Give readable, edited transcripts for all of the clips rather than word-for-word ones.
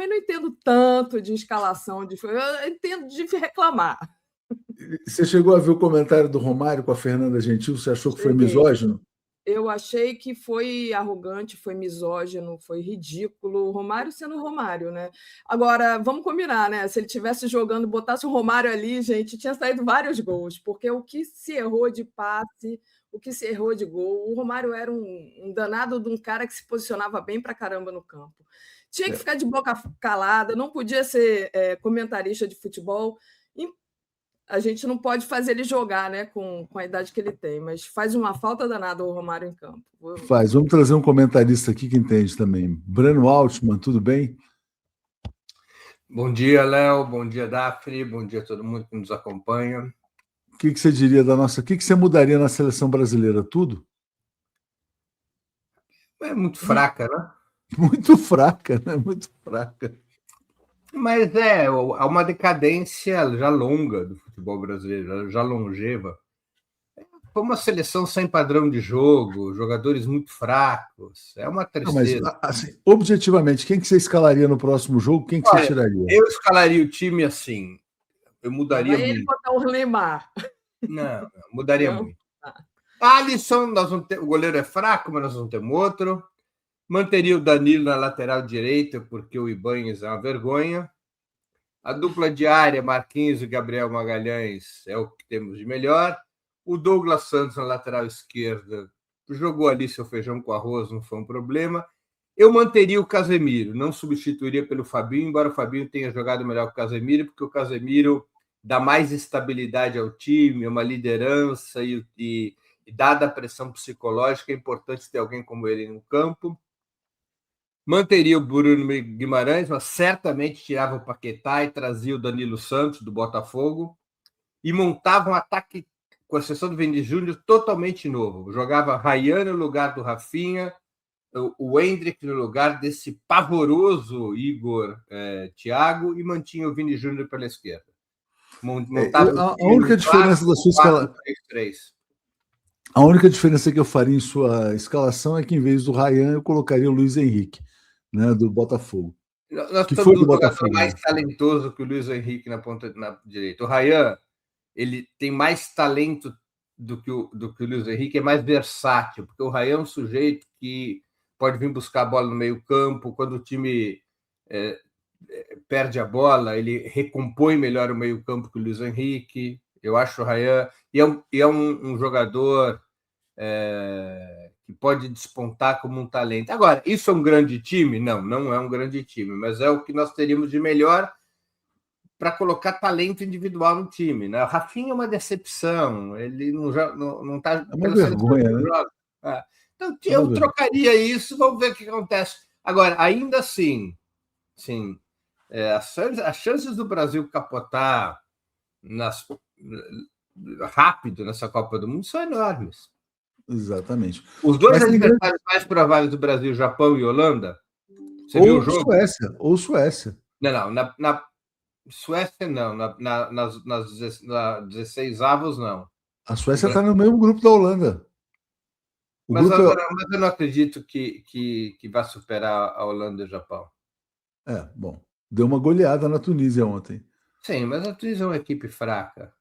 também não entendo tanto de escalação, eu entendo de reclamar. Você chegou a ver o comentário do Romário com a Fernanda Gentil? Você achou que foi misógino? Eu achei que foi arrogante, foi misógino, foi ridículo. O Romário sendo Romário, né? Agora, vamos combinar, né? Se ele estivesse jogando, botasse o Romário ali, gente, tinha saído vários gols, porque o que se errou de passe, o que se errou de gol, o Romário era um danado de um cara que se posicionava bem pra caramba no campo. Tinha que ficar de boca calada, não podia ser comentarista de futebol. A gente não pode fazer ele jogar, né, com a idade que ele tem, mas faz uma falta danada o Romário em campo. Faz. Vamos trazer um comentarista aqui que entende também. Breno Altman, tudo bem? Bom dia, Léo. Bom dia, Daphne. Bom dia a todo mundo que nos acompanha. O que você diria da nossa... O que você mudaria na seleção brasileira? Tudo? É muito fraca, né? Muito fraca, né? Muito fraca. Mas há uma decadência já longa do futebol brasileiro, já longeva. Foi uma seleção sem padrão de jogo, jogadores muito fracos. É uma tristeza. Mas, assim, objetivamente, quem que você escalaria no próximo jogo? Quem que você tiraria? Eu escalaria o time assim. Eu mudaria muito. Ele botar o Neymar. Não, mudaria muito. Alisson, nós não temos, o goleiro é fraco, mas nós não temos outro. Manteria o Danilo na lateral direita, porque o Ibáñez é uma vergonha. A dupla diária, Marquinhos e Gabriel Magalhães, é o que temos de melhor. O Douglas Santos na lateral esquerda jogou ali seu feijão com arroz, não foi um problema. Eu manteria o Casemiro, não substituiria pelo Fabinho, embora o Fabinho tenha jogado melhor que o Casemiro, porque o Casemiro dá mais estabilidade ao time, uma liderança e dada a pressão psicológica, é importante ter alguém como ele no campo. Manteria o Bruno Guimarães, mas certamente tirava o Paquetá e trazia o Danilo Santos, do Botafogo, e montava um ataque, com exceção do Vinícius Júnior, totalmente novo. Jogava Ryan no lugar do Rafinha, o Endrick no lugar desse pavoroso Igor Thiago, e mantinha o Vini Júnior pela esquerda. A única diferença da sua escalação... A única diferença que eu faria em sua escalação é que, em vez do Ryan, eu colocaria o Luiz Henrique, né, do Botafogo. Nós estamos um jogador mais talentoso que o Luiz Henrique na ponta na direita. O Ryan, ele tem mais talento do que o Luiz Henrique, é mais versátil, porque o Ryan é um sujeito que pode vir buscar a bola no meio-campo, quando o time perde a bola, ele recompõe melhor o meio-campo que o Luiz Henrique. Eu acho o Ryan, e é um jogador que pode despontar como um talento. Agora, isso é um grande time? Não, não é um grande time, mas é o que nós teríamos de melhor para colocar talento individual no time, né? O Rafinha é uma decepção, ele não está... É uma vergonha, né? Então, eu trocaria isso, vamos ver o que acontece. Agora, ainda assim, sim, as chances do Brasil capotar rápido nessa Copa do Mundo são enormes. Exatamente. Os dois adversários mais prováveis do Brasil, Japão e Holanda, você viu o jogo? Ou Suécia. Não, na Suécia não, nas 16 avos não. A Suécia está no mesmo grupo da Holanda. Mas eu não acredito que vai superar a Holanda e o Japão. Bom, deu uma goleada na Tunísia ontem. Sim, mas a Tunísia é uma equipe fraca.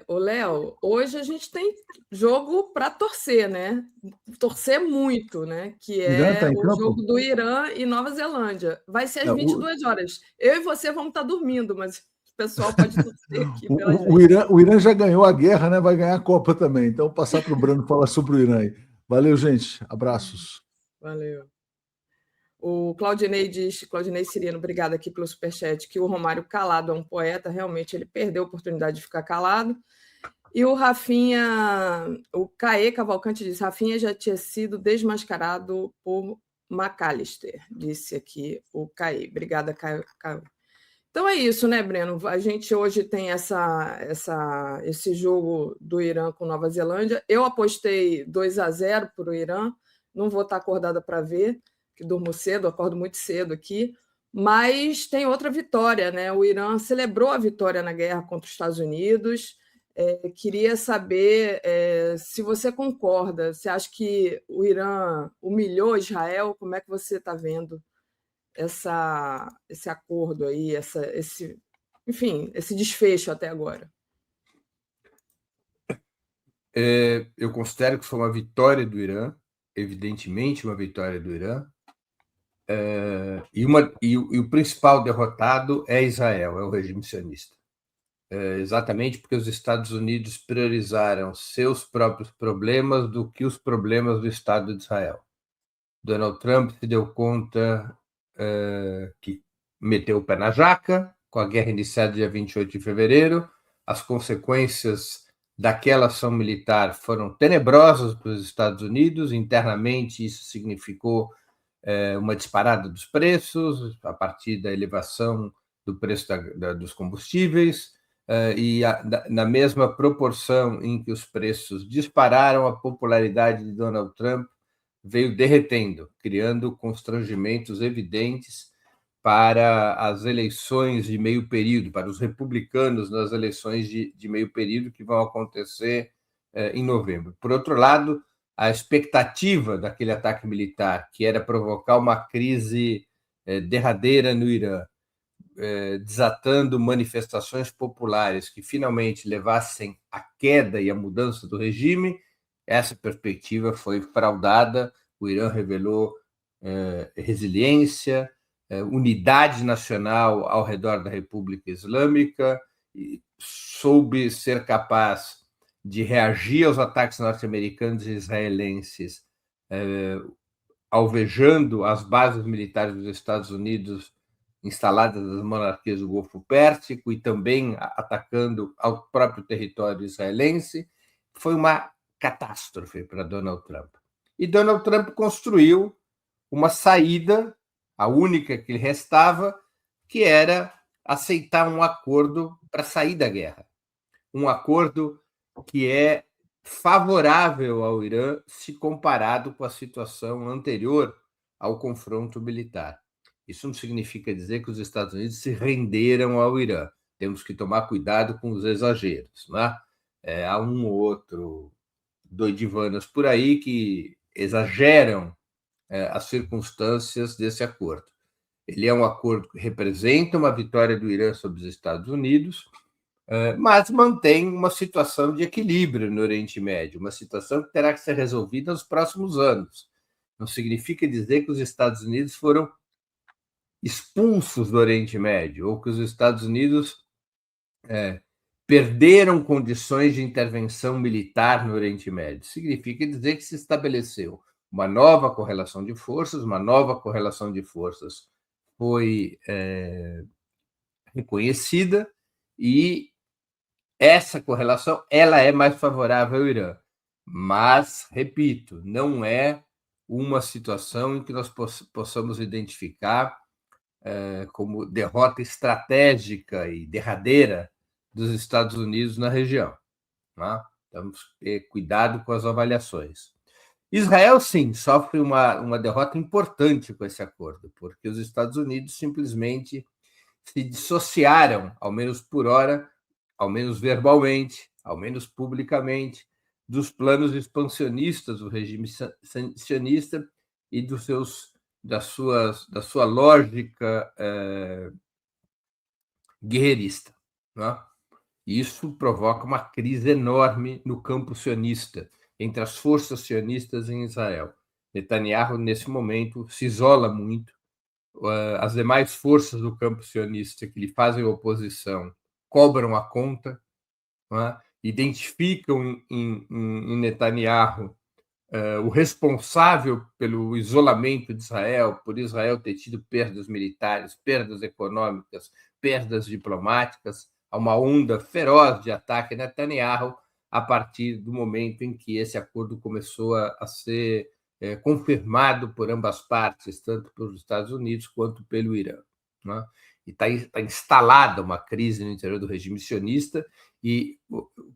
Ô, Léo, hoje a gente tem jogo para torcer, né? Torcer muito, né? Que é o jogo do Irã e Nova Zelândia. Vai ser às 22 horas. Eu e você vamos estar dormindo, mas o pessoal pode torcer aqui pela gente. O Irã já ganhou a guerra, né? Vai ganhar a Copa também. Então, vou passar para o Breno falar sobre o Irã aí. Valeu, gente. Abraços. Valeu. O Claudinei Cirino, obrigado aqui pelo superchat, que o Romário calado é um poeta, realmente ele perdeu a oportunidade de ficar calado. E o Rafinha, o Caê Cavalcante diz, Rafinha já tinha sido desmascarado por McAllister, disse aqui o Caê. Obrigada, Caio. Então é isso, né, Breno? A gente hoje tem esse jogo do Irã com Nova Zelândia. Eu apostei 2-0 para o Irã, não vou estar acordada para ver, que durmo cedo, acordo muito cedo aqui, mas tem outra vitória, né? O Irã celebrou a vitória na guerra contra os Estados Unidos. Queria saber se você concorda, você acha que o Irã humilhou Israel? Como é que você está vendo esse acordo aí, enfim, esse desfecho até agora? Eu considero que foi uma vitória do Irã, evidentemente uma vitória do Irã, e o principal derrotado é Israel, é o regime sionista. Exatamente porque os Estados Unidos priorizaram seus próprios problemas do que os problemas do Estado de Israel. Donald Trump se deu conta que meteu o pé na jaca, com a guerra iniciada dia 28 de fevereiro, as consequências daquela ação militar foram tenebrosas para os Estados Unidos. Internamente, isso significou uma disparada dos preços, a partir da elevação do preço dos combustíveis, na mesma proporção em que os preços dispararam, a popularidade de Donald Trump veio derretendo, criando constrangimentos evidentes para as eleições de meio período, para os republicanos nas eleições de meio período que vão acontecer em novembro. Por outro lado, a expectativa daquele ataque militar, que era provocar uma crise derradeira no Irã, desatando manifestações populares que finalmente levassem à queda e à mudança do regime, essa perspectiva foi fraudada. O Irã revelou resiliência, unidade nacional ao redor da República Islâmica, e soube ser capaz de reagir aos ataques norte-americanos e israelenses, alvejando as bases militares dos Estados Unidos instaladas nas monarquias do Golfo Pérsico e também atacando ao próprio território israelense. Foi uma catástrofe para Donald Trump. E Donald Trump construiu uma saída, a única que lhe restava, que era aceitar um acordo para sair da guerra. Um acordo que é favorável ao Irã se comparado com a situação anterior ao confronto militar. Isso não significa dizer que os Estados Unidos se renderam ao Irã. Temos que tomar cuidado com os exageros, né? Há um ou outro doidivanas por aí que exageram as circunstâncias desse acordo. Ele é um acordo que representa uma vitória do Irã sobre os Estados Unidos, mas mantém uma situação de equilíbrio no Oriente Médio, uma situação que terá que ser resolvida nos próximos anos. Não significa dizer que os Estados Unidos foram expulsos do Oriente Médio, ou que os Estados Unidos perderam condições de intervenção militar no Oriente Médio. Significa dizer que se estabeleceu uma nova correlação de forças, foi reconhecida, e essa correlação ela é mais favorável ao Irã. Mas, repito, não é uma situação em que nós possamos identificar como derrota estratégica e derradeira dos Estados Unidos na região. Né? Temos que ter cuidado com as avaliações. Israel, sim, sofre uma derrota importante com esse acordo, porque os Estados Unidos simplesmente se dissociaram, ao menos por hora, ao menos verbalmente, ao menos publicamente, dos planos expansionistas do regime sionista e da sua lógica guerreirista. Né? Isso provoca uma crise enorme no campo sionista, entre as forças sionistas em Israel. Netanyahu, nesse momento, se isola muito. As demais forças do campo sionista que lhe fazem oposição cobram a conta, né? Identificam em Netanyahu o responsável pelo isolamento de Israel, por Israel ter tido perdas militares, perdas econômicas, perdas diplomáticas. Há uma onda feroz de ataque a Netanyahu a partir do momento em que esse acordo começou a ser confirmado por ambas partes, tanto pelos Estados Unidos quanto pelo Irã. Né? E está instalada uma crise no interior do regime sionista e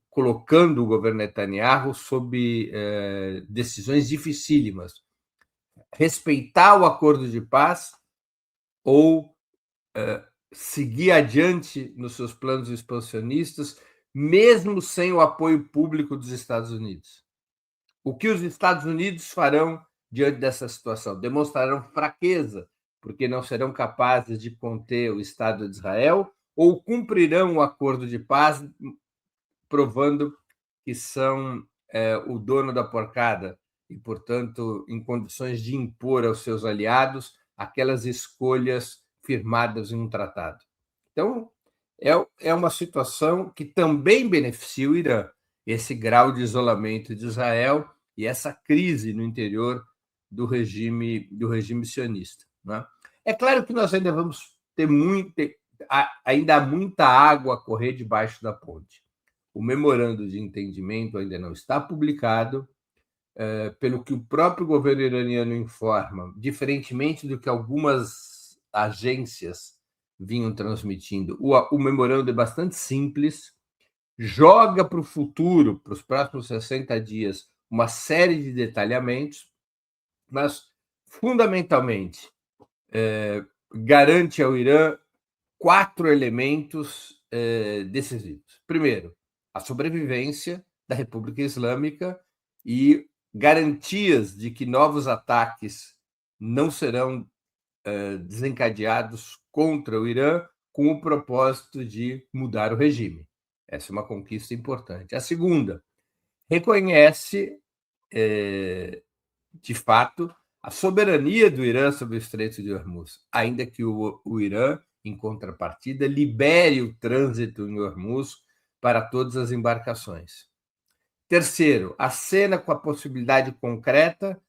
colocando o governo Netanyahu sob decisões dificílimas. Respeitar o acordo de paz ou seguir adiante nos seus planos expansionistas, mesmo sem o apoio público dos Estados Unidos. O que os Estados Unidos farão diante dessa situação? Demonstrarão fraqueza, porque não serão capazes de conter o Estado de Israel, ou cumprirão o acordo de paz, provando que são o dono da porcada e, portanto, em condições de impor aos seus aliados aquelas escolhas firmadas em um tratado. Então, é uma situação que também beneficia o Irã, esse grau de isolamento de Israel e essa crise no interior do regime sionista. Né? É claro que nós ainda vamos ter ainda há muita água a correr debaixo da ponte. O memorando de entendimento ainda não está publicado, pelo que o próprio governo iraniano informa, diferentemente do que algumas agências vinham transmitindo, o memorando é bastante simples, joga para o futuro, para os próximos 60 dias, uma série de detalhamentos, mas, fundamentalmente, garante ao Irã 4 elementos decisivos. Primeiro, a sobrevivência da República Islâmica e garantias de que novos ataques não serão desencadeados contra o Irã com o propósito de mudar o regime. Essa é uma conquista importante. A segunda, reconhece, de fato, a soberania do Irã sobre o Estreito de Hormuz, ainda que o Irã, em contrapartida, libere o trânsito em Hormuz para todas as embarcações. Terceiro, acena com a possibilidade concreta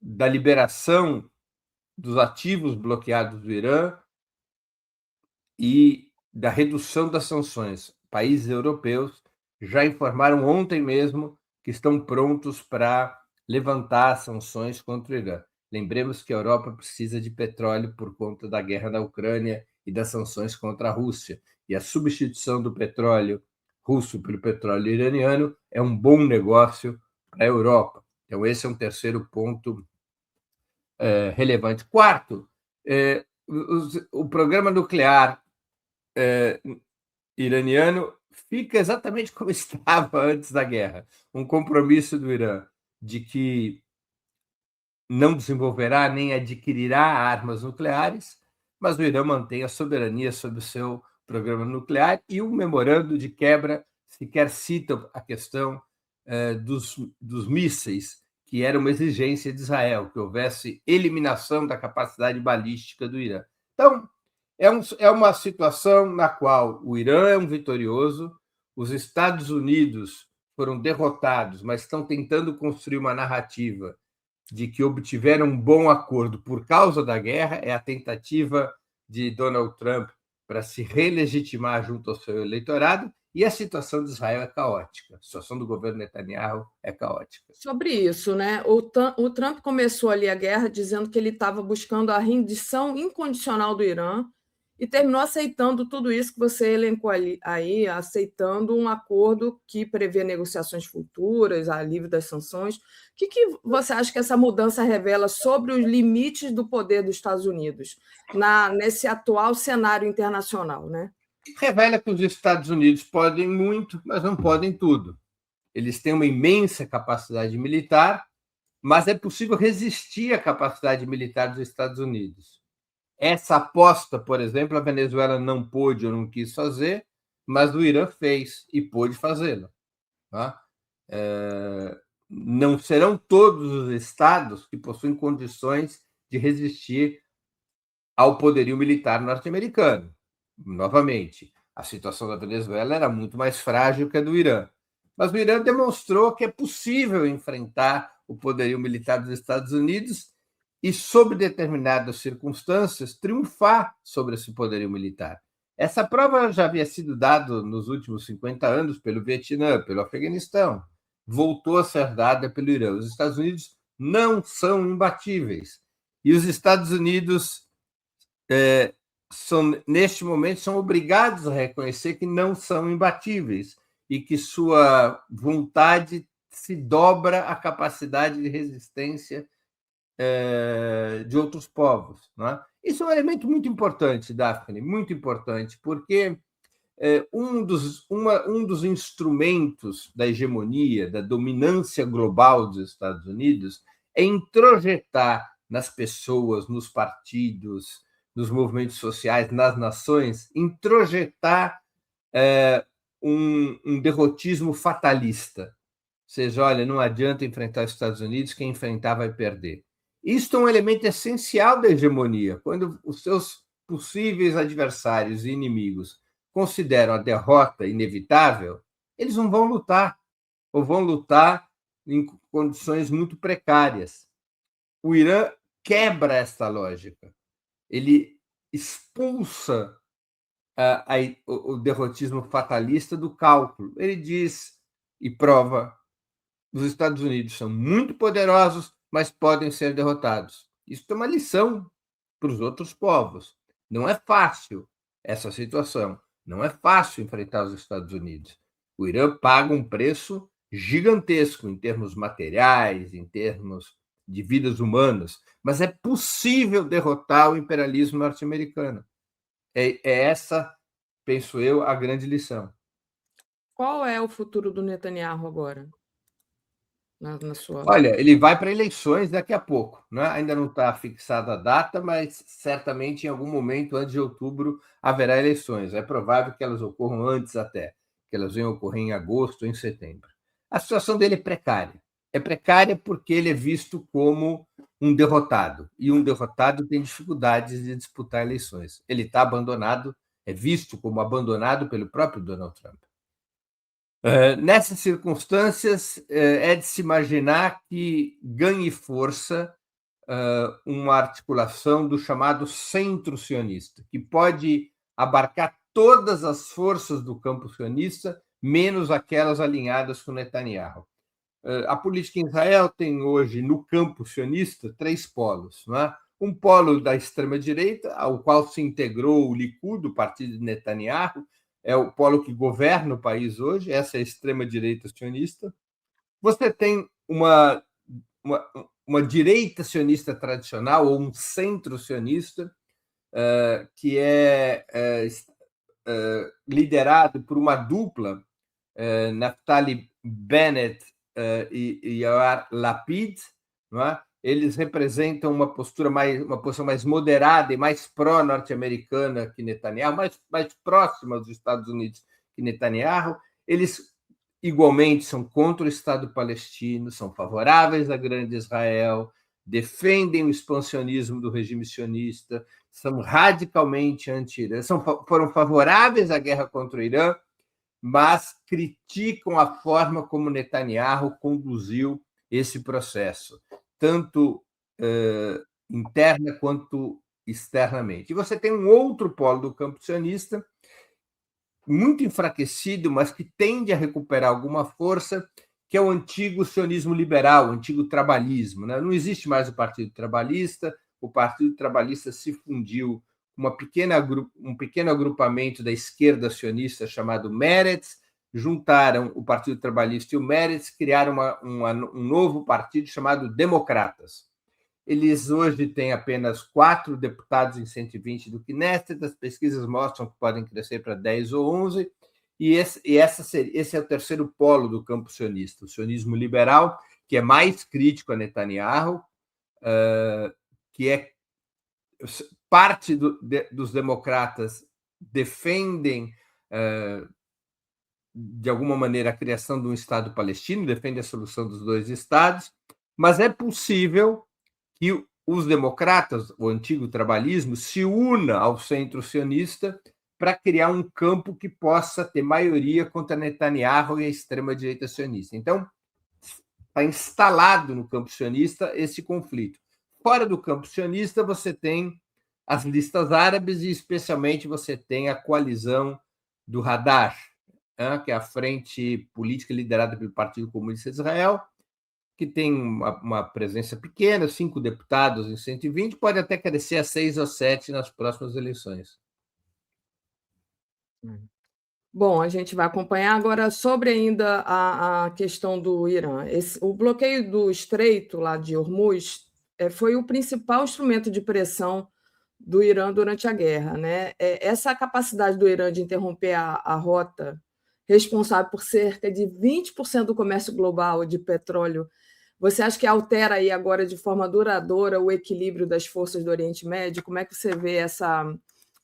da liberação dos ativos bloqueados do Irã e da redução das sanções. Países europeus já informaram ontem mesmo que estão prontos para levantar as sanções contra o Irã. Lembremos que a Europa precisa de petróleo por conta da guerra na Ucrânia e das sanções contra a Rússia. E a substituição do petróleo russo pelo petróleo iraniano é um bom negócio para a Europa. Então, esse é um terceiro ponto relevante. Quarto, o programa nuclear iraniano fica exatamente como estava antes da guerra. Um compromisso do Irã de que não desenvolverá nem adquirirá armas nucleares, mas o Irã mantém a soberania sobre o seu programa nuclear e o memorando de quebra sequer cita a questão dos mísseis, que era uma exigência de Israel, que houvesse eliminação da capacidade balística do Irã. Então, é uma situação na qual o Irã é um vitorioso, os Estados Unidos foram derrotados, mas estão tentando construir uma narrativa de que obtiveram um bom acordo por causa da guerra, é a tentativa de Donald Trump para se relegitimar junto ao seu eleitorado, e a situação de Israel é caótica, a situação do governo Netanyahu é caótica. Sobre isso, né? O Trump começou ali a guerra dizendo que ele estava buscando a rendição incondicional do Irã e terminou aceitando tudo isso que você elencou aí, aceitando um acordo que prevê negociações futuras, alívio das sanções. O que você acha que essa mudança revela sobre os limites do poder dos Estados Unidos nesse atual cenário internacional, né? Revela que os Estados Unidos podem muito, mas não podem tudo. Eles têm uma imensa capacidade militar, mas é possível resistir à capacidade militar dos Estados Unidos. Essa aposta, por exemplo, a Venezuela não pôde ou não quis fazer, mas o Irã fez e pôde fazê-la. Tá? Não serão todos os estados que possuem condições de resistir ao poderio militar norte-americano. Novamente, a situação da Venezuela era muito mais frágil que a do Irã. Mas o Irã demonstrou que é possível enfrentar o poderio militar dos Estados Unidos e, sob determinadas circunstâncias, triunfar sobre esse poderio militar. Essa prova já havia sido dada nos últimos 50 anos pelo Vietnã, pelo Afeganistão. Voltou a ser dada pelo Irã. Os Estados Unidos não são imbatíveis. E os Estados Unidos, neste momento, são obrigados a reconhecer que não são imbatíveis e que sua vontade se dobra à capacidade de resistência de outros povos. Né? Isso é um elemento muito importante, Daphne, muito importante, porque um dos instrumentos da hegemonia, da dominância global dos Estados Unidos, é introjetar nas pessoas, nos partidos, nos movimentos sociais, nas nações, introjetar um derrotismo fatalista. Ou seja, olha, não adianta enfrentar os Estados Unidos, quem enfrentar vai perder. Isso é um elemento essencial da hegemonia. Quando os seus possíveis adversários e inimigos consideram a derrota inevitável, eles não vão lutar, ou vão lutar em condições muito precárias. O Irã quebra esta lógica. Ele expulsa o derrotismo fatalista do cálculo. Ele diz e prova: os Estados Unidos são muito poderosos, mas podem ser derrotados. Isso é uma lição para os outros povos. Não é fácil essa situação. Não é fácil enfrentar os Estados Unidos. O Irã paga um preço gigantesco em termos materiais, em termos de vidas humanas, mas é possível derrotar o imperialismo norte-americano. É essa, penso eu, a grande lição. Qual é o futuro do Netanyahu agora? Na sua... Olha, ele vai para eleições daqui a pouco, né? Ainda não está fixada a data, mas certamente em algum momento antes de outubro haverá eleições. É provável que elas ocorram antes até, que elas venham ocorrer em agosto ou em setembro. A situação dele é precária. É precária porque ele é visto como um derrotado, e um derrotado tem dificuldades de disputar eleições. Ele está abandonado, é visto como abandonado pelo próprio Donald Trump. Nessas circunstâncias, é de se imaginar que ganhe força uma articulação do chamado centro sionista, que pode abarcar todas as forças do campo sionista, menos aquelas alinhadas com Netanyahu. A política em Israel tem hoje, no campo sionista, 3 polos. Não é? Um polo da extrema-direita, ao qual se integrou o Likud, o partido de Netanyahu, é o polo que governa o país hoje, essa é a extrema-direita sionista. Você tem uma direita sionista tradicional, ou um centro sionista, que é liderado por uma dupla, Naftali Bennett e Yair Lapid, não é? Eles representam uma posição mais moderada e mais pró-norte-americana que Netanyahu, mais próxima dos Estados Unidos que Netanyahu. Eles igualmente são contra o Estado palestino, são favoráveis à Grande Israel, defendem o expansionismo do regime sionista, são radicalmente anti-Irã, foram favoráveis à guerra contra o Irã, mas criticam a forma como Netanyahu conduziu esse processo, tanto interna quanto externamente. E você tem um outro polo do campo sionista, muito enfraquecido, mas que tende a recuperar alguma força, que é o antigo sionismo liberal, o antigo trabalhismo. Né? Não existe mais o Partido Trabalhista se fundiu com um pequeno agrupamento da esquerda sionista chamado Meretz, juntaram o Partido Trabalhista e o Meretz, criaram um novo partido chamado Democratas. Eles hoje têm apenas 4 deputados em 120 do Knesset, as pesquisas mostram que podem crescer para 10 ou 11, e esse é o terceiro polo do campo sionista, o sionismo liberal, que é mais crítico a Netanyahu, que é parte dos democratas defendem, de alguma maneira, a criação de um Estado palestino, defendem a solução dos 2 estados, mas é possível que os democratas, o antigo trabalhismo, se una ao centro sionista para criar um campo que possa ter maioria contra Netanyahu e a extrema-direita sionista. Então, está instalado no campo sionista esse conflito. Fora do campo sionista, você tem as listas árabes e, especialmente, você tem a coalizão do Hadash, que é a frente política liderada pelo Partido Comunista de Israel, que tem uma presença pequena, 5 deputados em 120, pode até crescer a 6 ou 7 nas próximas eleições. Bom, a gente vai acompanhar agora sobre ainda a questão do Irã. O bloqueio do Estreito lá de Hormuz foi o principal instrumento de pressão do Irã durante a guerra, né? Essa capacidade do Irã de interromper a rota responsável por cerca de 20% do comércio global de petróleo Você acha que altera aí agora de forma duradoura o equilíbrio das forças do Oriente Médio? Como é que você vê essa,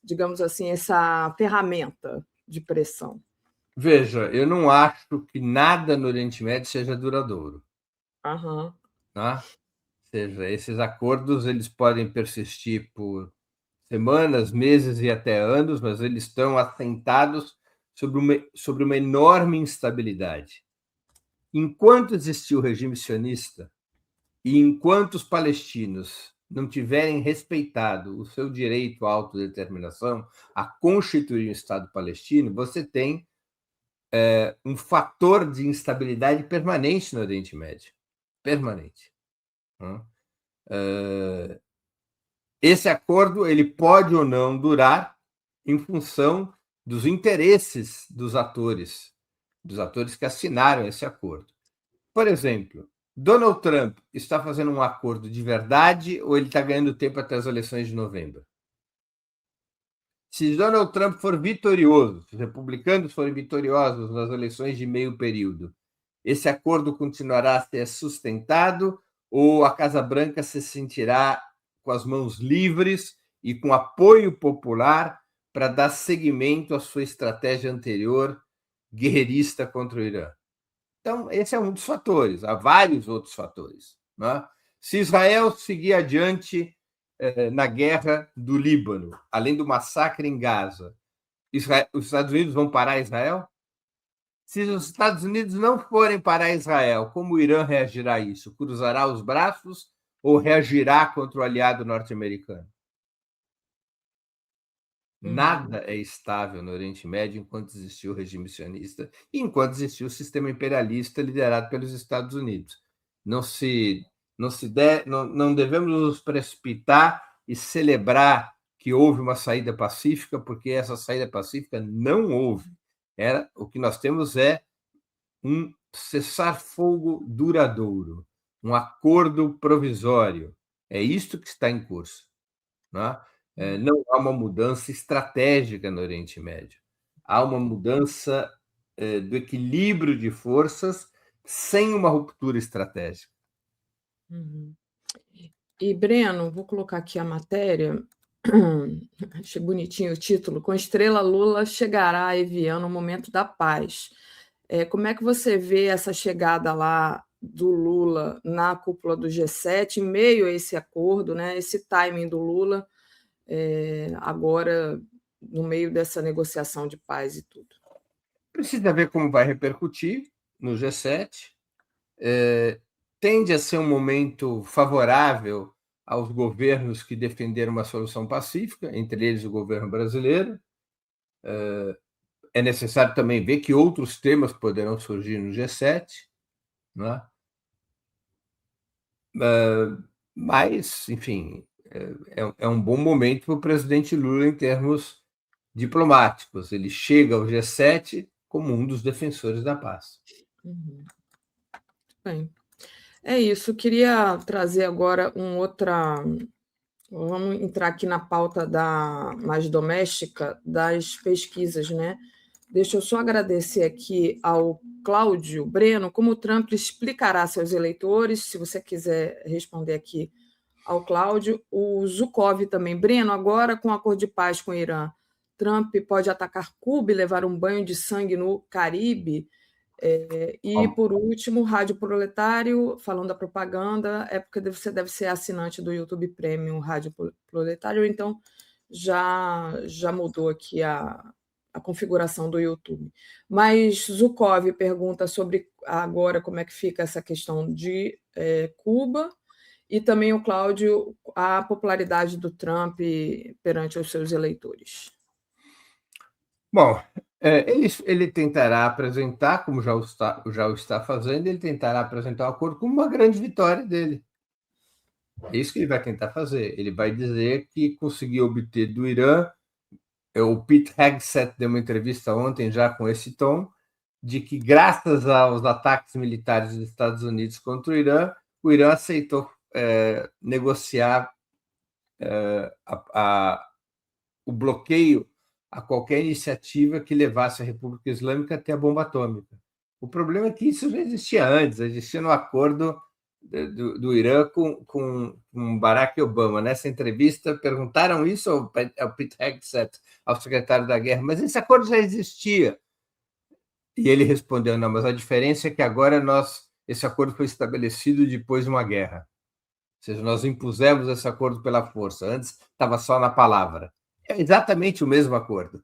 digamos assim, essa ferramenta de pressão? Veja, eu não acho que nada no Oriente Médio seja duradouro. Uhum. Tá? Ou seja, esses acordos eles podem persistir por semanas, meses e até anos, mas eles estão assentados sobre uma enorme instabilidade. Enquanto existir o regime sionista e enquanto os palestinos não tiverem respeitado o seu direito à autodeterminação, a constituir um Estado palestino, você tem um fator de instabilidade permanente no Oriente Médio. Permanente. Esse acordo ele pode ou não durar em função dos interesses dos atores que assinaram esse acordo. Por exemplo, Donald Trump está fazendo um acordo de verdade ou ele está ganhando tempo até as eleições de novembro? Se Donald Trump for vitorioso, se os republicanos forem vitoriosos nas eleições de meio período, esse acordo continuará a ser sustentado ou a Casa Branca se sentirá com as mãos livres e com apoio popular para dar seguimento à sua estratégia anterior guerreirista contra o Irã? Então, esse é um dos fatores. Há vários outros fatores. Né? Se Israel seguir adiante na guerra do Líbano, além do massacre em Gaza, os Estados Unidos vão parar Israel? Se os Estados Unidos não forem parar Israel, como o Irã reagirá a isso? Cruzará os braços ou reagirá contra o aliado norte-americano? Nada é estável no Oriente Médio enquanto existiu o regime sionista e enquanto existiu o sistema imperialista liderado pelos Estados Unidos. Não devemos nos precipitar e celebrar que houve uma saída pacífica, porque essa saída pacífica não houve. O que nós temos é um cessar-fogo duradouro, um acordo provisório. É isto que está em curso. Né? Não há uma mudança estratégica no Oriente Médio. Há uma mudança do equilíbrio de forças sem uma ruptura estratégica. Uhum. E, Breno, vou colocar aqui a matéria. Achei bonitinho o título. Com estrela Lula chegará a Evian no momento da paz. Como é que você vê essa chegada lá do Lula na cúpula do G7, em meio a esse acordo, né? Esse timing do Lula, agora no meio dessa negociação de paz e tudo? Precisa ver como vai repercutir no G7. Tende a ser um momento favorável aos governos que defenderam uma solução pacífica, entre eles o governo brasileiro. É necessário também ver que outros temas poderão surgir no G7, né? Mas, enfim, é um bom momento para o presidente Lula em termos diplomáticos. Ele chega ao G7 como um dos defensores da paz. Uhum. Bem, é isso. Queria trazer agora Vamos entrar aqui na pauta mais doméstica das pesquisas, né? Deixa eu só agradecer aqui ao Cláudio Breno, como o Trump explicará a seus eleitores, se você quiser responder aqui ao Cláudio. O Zukov também. Breno, agora com o acordo de paz com o Irã, Trump pode atacar Cuba e levar um banho de sangue no Caribe? E, por último, Rádio Proletário, falando da propaganda, porque você deve ser assinante do YouTube Premium Rádio Proletário, então já mudou aqui a configuração do YouTube. Mas Zukov pergunta sobre agora como é que fica essa questão de Cuba, e também o Cláudio, a popularidade do Trump perante os seus eleitores. Bom, ele tentará apresentar, como já o está fazendo, ele tentará apresentar o acordo como uma grande vitória dele. É isso que ele vai tentar fazer. Ele vai dizer que conseguiu obter do Irã. O Pete Hegseth deu uma entrevista ontem já com esse tom, de que graças aos ataques militares dos Estados Unidos contra o Irã aceitou negociar o bloqueio a qualquer iniciativa que levasse a República Islâmica até a bomba atômica. O problema é que isso já existia antes, existia no acordo do Irã com Barack Obama. Nessa entrevista, perguntaram isso ao Pete Hegseth, ao secretário da Guerra, mas esse acordo já existia. E ele respondeu, não, mas a diferença é que agora esse acordo foi estabelecido depois de uma guerra. Ou seja, nós impusemos esse acordo pela força. Antes estava só na palavra. É exatamente o mesmo acordo,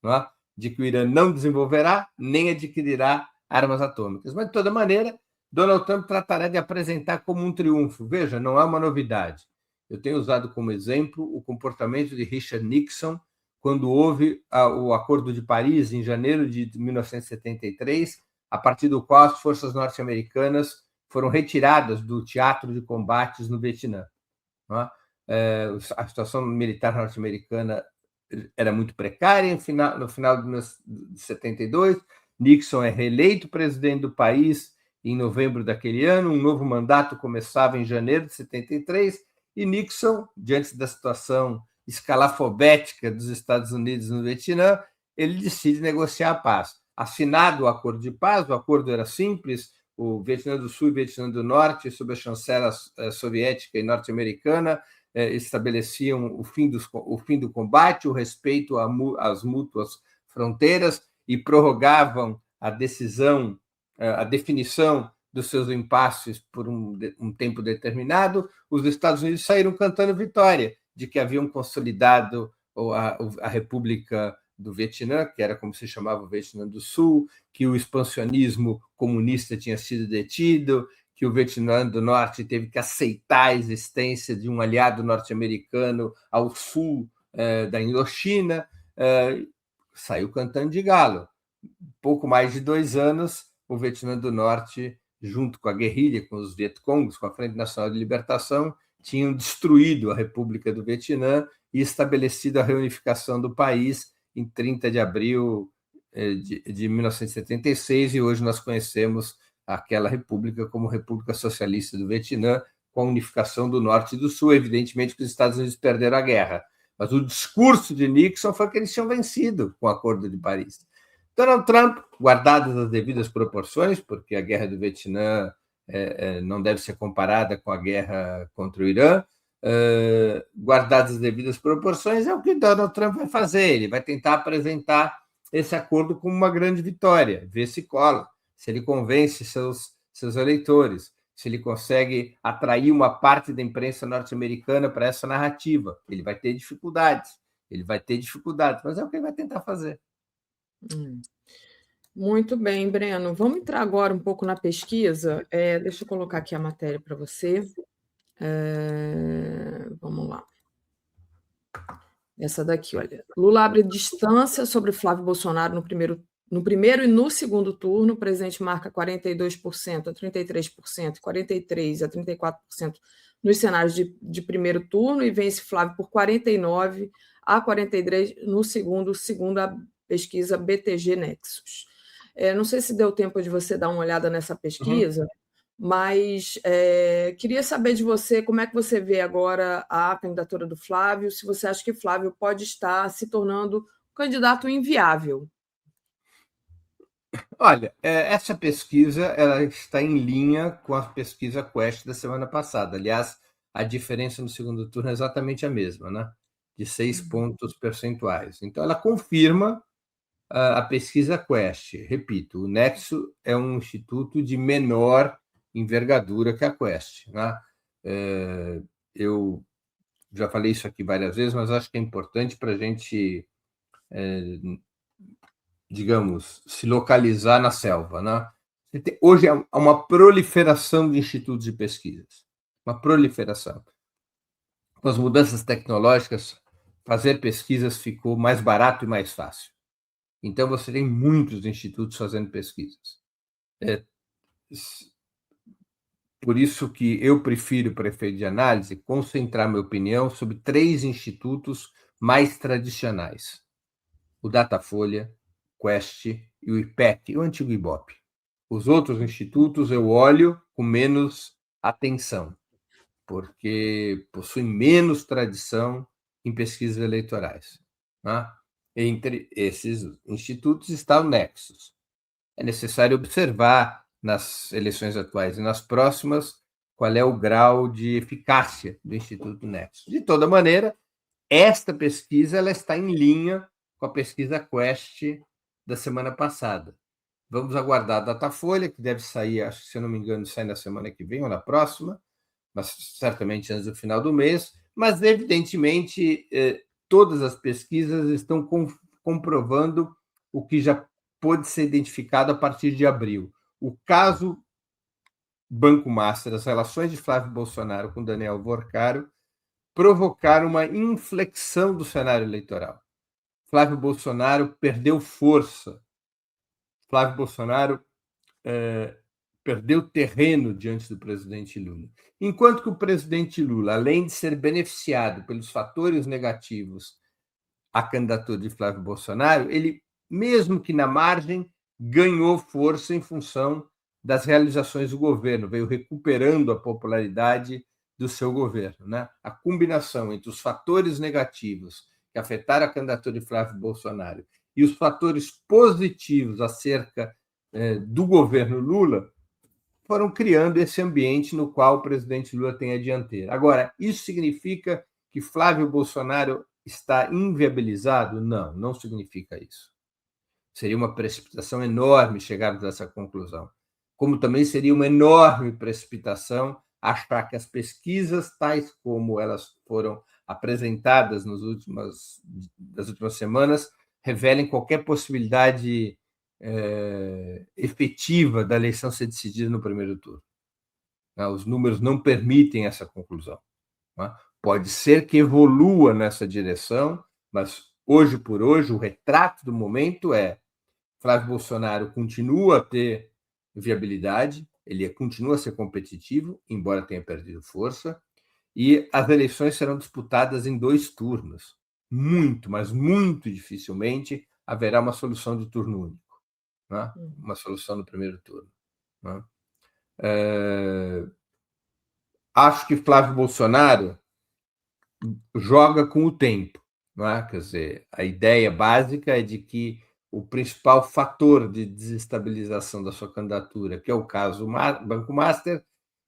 não é? De que o Irã não desenvolverá nem adquirirá armas atômicas. Mas, de toda maneira, Donald Trump tratará de apresentar como um triunfo. Veja, não é uma novidade. Eu tenho usado como exemplo o comportamento de Richard Nixon quando houve o Acordo de Paris, em janeiro de 1973, a partir do qual as forças norte-americanas foram retiradas do teatro de combates no Vietnã. Não é? A situação militar norte-americana era muito precária. No final de 72, Nixon é reeleito presidente do país em novembro daquele ano, um novo mandato começava em janeiro de 73, e Nixon, diante da situação escalafobética dos Estados Unidos no Vietnã, ele decide negociar a paz. Assinado o acordo de paz, o acordo era simples, o Vietnã do Sul e o Vietnã do Norte, sob a chancela soviética e norte-americana, estabeleciam o fim do combate, o respeito às mútuas fronteiras e prorrogavam a definição dos seus impasses por um tempo determinado. Os Estados Unidos saíram cantando vitória de que haviam consolidado a República do Vietnã, que era como se chamava o Vietnã do Sul, que o expansionismo comunista tinha sido detido, que o Vietnã do Norte teve que aceitar a existência de um aliado norte-americano ao sul da Indochina, saiu cantando de galo. Pouco mais de 2 anos, o Vietnã do Norte, junto com a guerrilha, com os Vietcongs, com a Frente Nacional de Libertação, tinham destruído a República do Vietnã e estabelecido a reunificação do país em 30 de abril de 1976, e hoje nós conhecemos aquela república como República Socialista do Vietnã, com a unificação do Norte e do Sul. Evidentemente que os Estados Unidos perderam a guerra, mas o discurso de Nixon foi que eles tinham vencido com o Acordo de Paris. Donald Trump, guardadas as devidas proporções, porque a guerra do Vietnã não deve ser comparada com a guerra contra o Irã, guardadas as devidas proporções, é o que Donald Trump vai fazer. Ele vai tentar apresentar esse acordo como uma grande vitória, ver se cola, se ele convence seus eleitores, se ele consegue atrair uma parte da imprensa norte-americana para essa narrativa. Ele vai ter dificuldades, mas é o que ele vai tentar fazer. Muito bem, Breno. Vamos entrar agora um pouco na pesquisa. Deixa eu colocar aqui a matéria para você. Vamos lá. Essa daqui, olha. Lula abre distância sobre Flávio Bolsonaro no primeiro e no segundo turno. O presidente marca 42% a 33%, 43% a 34% nos cenários de primeiro turno e vence Flávio por 49% a 43% no segundo a pesquisa BTG Nexus. Não sei se deu tempo de você dar uma olhada nessa pesquisa, mas queria saber de você como é que você vê agora a candidatura do Flávio, se você acha que Flávio pode estar se tornando um candidato inviável. Olha, essa pesquisa ela está em linha com a pesquisa Quest da semana passada. Aliás, a diferença no segundo turno é exatamente a mesma, né? De 6 pontos percentuais. Então, ela confirma a pesquisa Quest. Repito, o Nexo é um instituto de menor envergadura que a Quest, né? Eu já falei isso aqui várias vezes, mas acho que é importante para a gente, digamos, se localizar na selva, né? Hoje há uma proliferação de institutos de pesquisas, uma proliferação. Com as mudanças tecnológicas, fazer pesquisas ficou mais barato e mais fácil. Então, você tem muitos institutos fazendo pesquisas. Por isso que eu prefiro, para efeito de análise, concentrar minha opinião sobre 3 institutos mais tradicionais: o Datafolha, Quest e o IPEC, o antigo IBOP. Os outros institutos eu olho com menos atenção, porque possuem menos tradição em pesquisas eleitorais, né? Entre esses institutos está o Nexus. É necessário observar nas eleições atuais e nas próximas qual é o grau de eficácia do Instituto Nexus. De toda maneira, esta pesquisa ela está em linha com a pesquisa Quest da semana passada. Vamos aguardar a Datafolha, que deve sair, acho que, se eu não me engano, sai na semana que vem ou na próxima, mas certamente antes do final do mês. Mas, evidentemente, todas as pesquisas estão comprovando o que já pôde ser identificado a partir de abril. O caso Banco Master, as relações de Flávio Bolsonaro com Daniel Vorcaro, provocaram uma inflexão do cenário eleitoral. Flávio Bolsonaro perdeu força. Flávio Bolsonaro perdeu terreno diante do presidente Lula. Enquanto que o presidente Lula, além de ser beneficiado pelos fatores negativos à candidatura de Flávio Bolsonaro, ele, mesmo que na margem, ganhou força em função das realizações do governo, veio recuperando a popularidade do seu governo. Né? A combinação entre os fatores negativos que afetaram a candidatura de Flávio Bolsonaro e os fatores positivos acerca do governo Lula foram criando esse ambiente no qual o presidente Lula tem a dianteira. Agora, isso significa que Flávio Bolsonaro está inviabilizado? Não, não significa isso. Seria uma precipitação enorme chegarmos a essa conclusão. Como também seria uma enorme precipitação achar que as pesquisas, tais como elas foram apresentadas nas últimas semanas, revelem qualquer possibilidade efetiva da eleição ser decidida no primeiro turno. Os números não permitem essa conclusão. Pode ser que evolua nessa direção, mas hoje por hoje o retrato do momento é Flávio Bolsonaro continua a ter viabilidade, ele continua a ser competitivo, embora tenha perdido força, e as eleições serão disputadas em 2 turnos. Muito, mas muito dificilmente haverá uma solução de turno único, né? Uma solução no primeiro turno. Né? Acho que Flávio Bolsonaro joga com o tempo. Não é? Quer dizer, a ideia básica é de que o principal fator de desestabilização da sua candidatura, que é o caso Banco Master,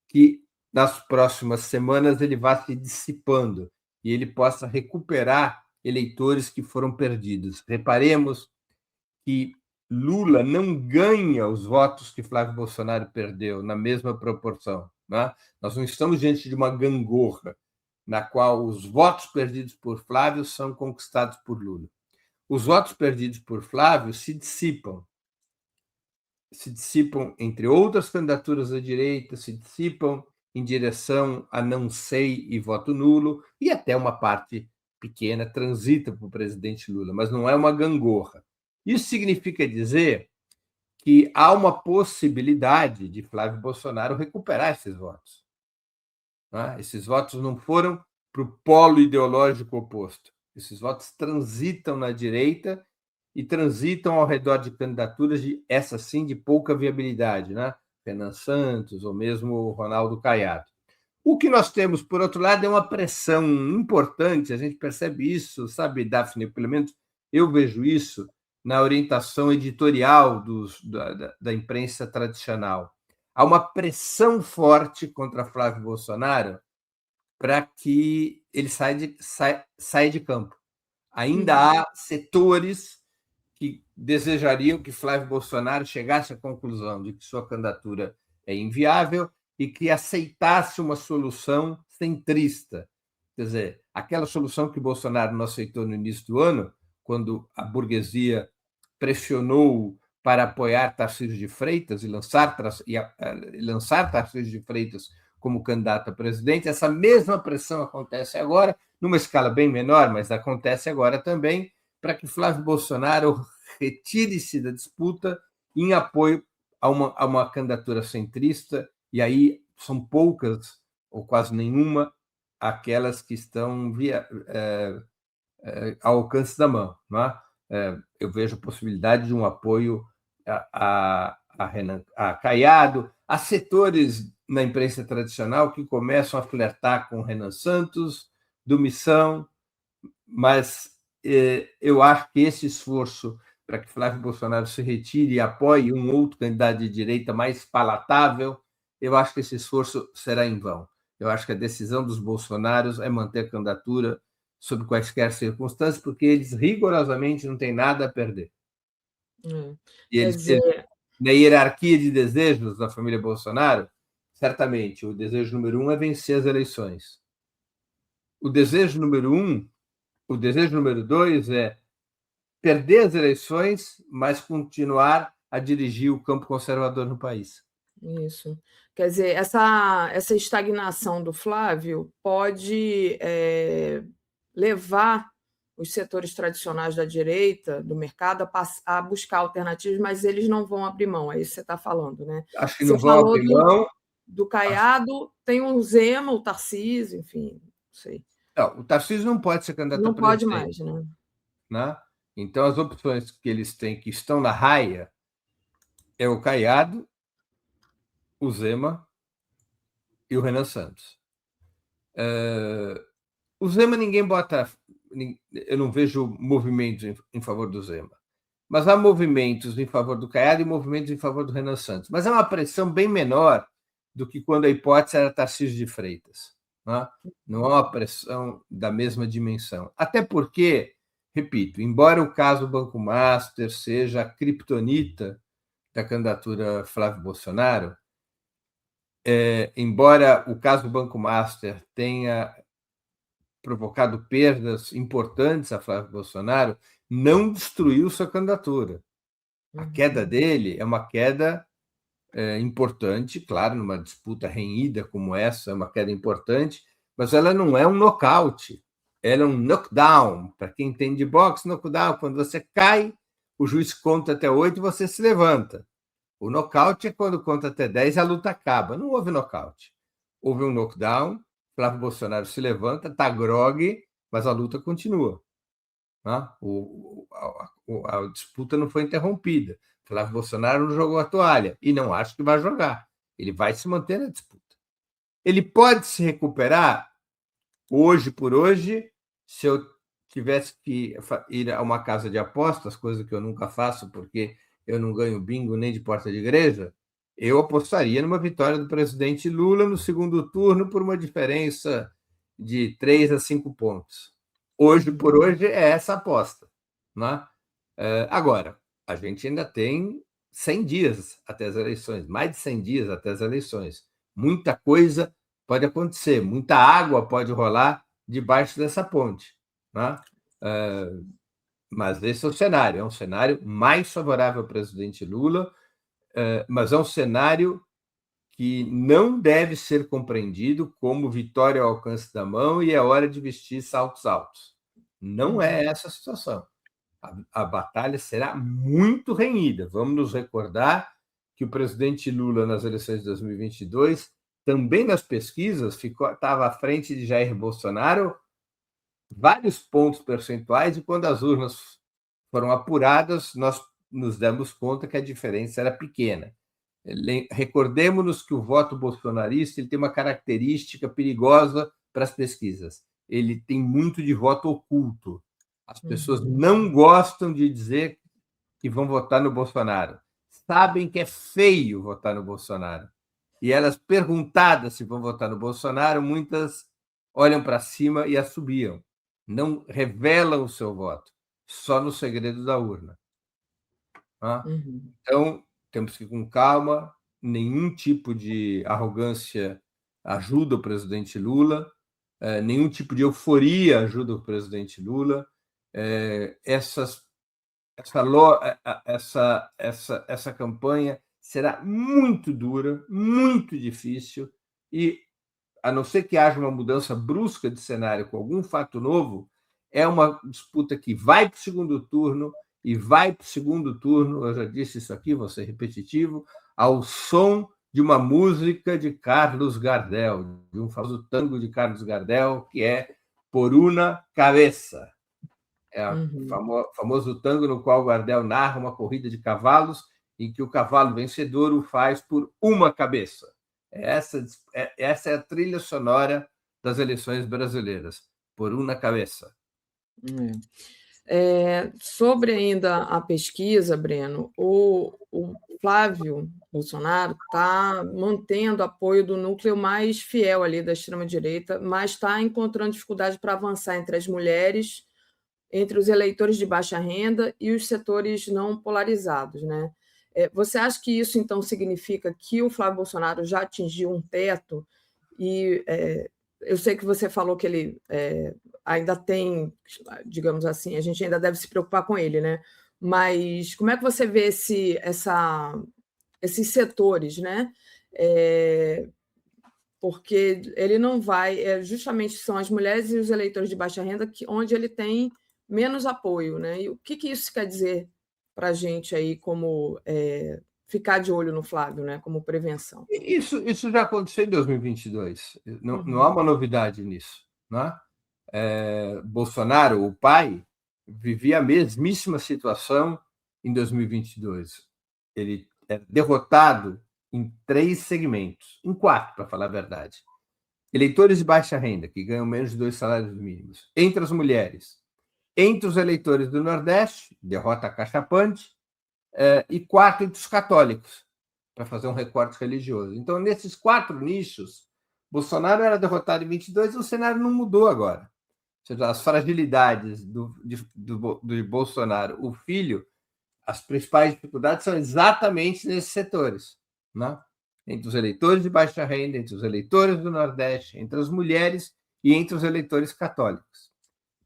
que nas próximas semanas ele vá se dissipando e ele possa recuperar eleitores que foram perdidos. Reparemos que Lula não ganha os votos que Flávio Bolsonaro perdeu na mesma proporção. Né? Nós não estamos diante de uma gangorra na qual os votos perdidos por Flávio são conquistados por Lula. Os votos perdidos por Flávio se dissipam entre outras candidaturas da direita, se dissipam em direção a não sei e voto nulo, e até uma parte pequena transita para o presidente Lula, mas não é uma gangorra. Isso significa dizer que há uma possibilidade de Flávio Bolsonaro recuperar esses votos. Esses votos não foram para o polo ideológico oposto. Esses votos transitam na direita e transitam ao redor de candidaturas essa sim, de pouca viabilidade, né? Renan Santos ou mesmo Ronaldo Caiado. O que nós temos, por outro lado, é uma pressão importante, a gente percebe isso, sabe, Daphne? Pelo menos eu vejo isso na orientação editorial da imprensa tradicional. Há uma pressão forte contra Flávio Bolsonaro para que ele saia de campo. Ainda há setores que desejariam que Flávio Bolsonaro chegasse à conclusão de que sua candidatura é inviável e que aceitasse uma solução centrista. Quer dizer, aquela solução que Bolsonaro não aceitou no início do ano, quando a burguesia pressionou para apoiar Tarcísio de Freitas e lançar Tarcísio de Freitas como candidato a presidente. Essa mesma pressão acontece agora, numa escala bem menor, mas acontece agora também, para que Flávio Bolsonaro retire-se da disputa em apoio a uma candidatura centrista, e aí são poucas, ou quase nenhuma, aquelas que estão ao alcance da mão. Não é? Eu vejo a possibilidade de um apoio a Caiado, a setores na imprensa tradicional que começam a flertar com Renan Santos, do Missão, mas eu acho que esse esforço para que Flávio Bolsonaro se retire e apoie um outro candidato de direita mais palatável eu acho que esse esforço será em vão. Eu acho que a decisão dos bolsonaros é manter a candidatura sob quaisquer circunstâncias, porque eles rigorosamente não têm nada a perder. E eles, na hierarquia de desejos da família Bolsonaro, certamente o desejo número 1 é vencer as eleições. O desejo número 2 é perder as eleições, mas continuar a dirigir o campo conservador no país. Isso. Quer dizer, essa estagnação do Flávio pode levar os setores tradicionais da direita, do mercado, a buscar alternativas, mas eles não vão abrir mão, é isso que você está falando, né? Acho que não vão abrir mão. Do Caiado, tem o Zema, o Tarcísio, enfim, não sei. Não, o Tarcísio não pode ser candidato a presidente. Não pode mais, né? Então, as opções que eles têm, que estão na raia, é o Caiado, o Zema e o Renan Santos. O Zema ninguém bota... Eu não vejo movimentos em favor do Zema. Mas há movimentos em favor do Caiado e movimentos em favor do Renan Santos. Mas é uma pressão bem menor do que quando a hipótese era Tarcísio de Freitas. Né? Não é uma pressão da mesma dimensão. Até porque, repito, embora o caso Banco Master seja a criptonita da candidatura Flávio Bolsonaro, embora o caso do Banco Master tenha provocado perdas importantes a Flávio Bolsonaro, não destruiu sua candidatura. A queda dele é uma queda importante, claro, numa disputa renhida como essa, é uma queda importante, mas ela não é um nocaute, ela é um knockdown. Para quem entende de boxe, knockdown, quando você cai, o juiz conta até 8 e você se levanta. O nocaute é quando conta até 10 e a luta acaba. Não houve nocaute. Houve um knockdown, Flávio Bolsonaro se levanta, está grogue, mas a luta continua. A disputa não foi interrompida. Flávio Bolsonaro não jogou a toalha e não acho que vai jogar. Ele vai se manter na disputa. Ele pode se recuperar hoje por hoje, se eu tivesse que ir a uma casa de apostas, coisa que eu nunca faço porque eu não ganho bingo nem de porta de igreja, eu apostaria numa vitória do presidente Lula no segundo turno por uma diferença de 3 a 5 pontos. Hoje por hoje é essa a aposta. Né? Agora, a gente ainda tem 100 dias até as eleições, mais de 100 dias até as eleições. Muita coisa pode acontecer, muita água pode rolar debaixo dessa ponte. Né? Mas esse é o cenário, é um cenário mais favorável ao presidente Lula, mas é um cenário que não deve ser compreendido como vitória ao alcance da mão e é hora de vestir saltos altos. Não é essa a situação. A batalha será muito renhida. Vamos nos recordar que o presidente Lula, nas eleições de 2022, também nas pesquisas, estava à frente de Jair Bolsonaro vários pontos percentuais, e quando as urnas foram apuradas, nós nos demos conta que a diferença era pequena. Recordemos-nos que o voto bolsonarista ele tem uma característica perigosa para as pesquisas. Ele tem muito de voto oculto. As pessoas não gostam de dizer que vão votar no Bolsonaro. Sabem que é feio votar no Bolsonaro. E elas, perguntadas se vão votar no Bolsonaro, muitas olham para cima e assobiam. Não revelam o seu voto, só no segredo da urna. Então, temos que ir com calma, nenhum tipo de arrogância ajuda o presidente Lula, nenhum tipo de euforia ajuda o presidente Lula. Essa campanha será muito dura, muito difícil, e, a não ser que haja uma mudança brusca de cenário com algum fato novo, é uma disputa que vai para o segundo turno, e vai para o segundo turno, eu já disse isso aqui, vou ser repetitivo, ao som de uma música de Carlos Gardel, de um famoso tango de Carlos Gardel, que é Por una Cabeza. É o famoso tango no qual Gardel narra uma corrida de cavalos em que o cavalo vencedor o faz por uma cabeça. Essa é a trilha sonora das eleições brasileiras, Por una Cabeza. Sobre ainda a pesquisa, Breno, o Flávio Bolsonaro está mantendo apoio do núcleo mais fiel ali da extrema-direita, mas está encontrando dificuldade para avançar entre as mulheres, entre os eleitores de baixa renda e os setores não polarizados, né? Você acha que isso, então, significa que o Flávio Bolsonaro já atingiu um teto? E eu sei que você falou que ele ainda tem, digamos assim, a gente ainda deve se preocupar com ele, né? Mas como é que você vê esses setores, né? Porque ele não vai, justamente são as mulheres e os eleitores de baixa renda onde ele tem menos apoio, né? E o que isso quer dizer para a gente aí, como ficar de olho no Flávio, né? Como prevenção? Isso já aconteceu em 2022. Não há uma novidade nisso, né? Bolsonaro, o pai, vivia a mesmíssima situação em 2022. Ele é derrotado em 3 segmentos, em 4, para falar a verdade. Eleitores de baixa renda, que ganham menos de 2 salários mínimos. Entre as mulheres. Entre os eleitores do Nordeste, derrota cachapante. E 4, entre os católicos, para fazer um recorte religioso. Então, nesses 4 nichos, Bolsonaro era derrotado em 22 e o cenário não mudou agora. Ou seja, as fragilidades de Bolsonaro, o filho, as principais dificuldades são exatamente nesses setores, né? Entre os eleitores de baixa renda, entre os eleitores do Nordeste, entre as mulheres e entre os eleitores católicos.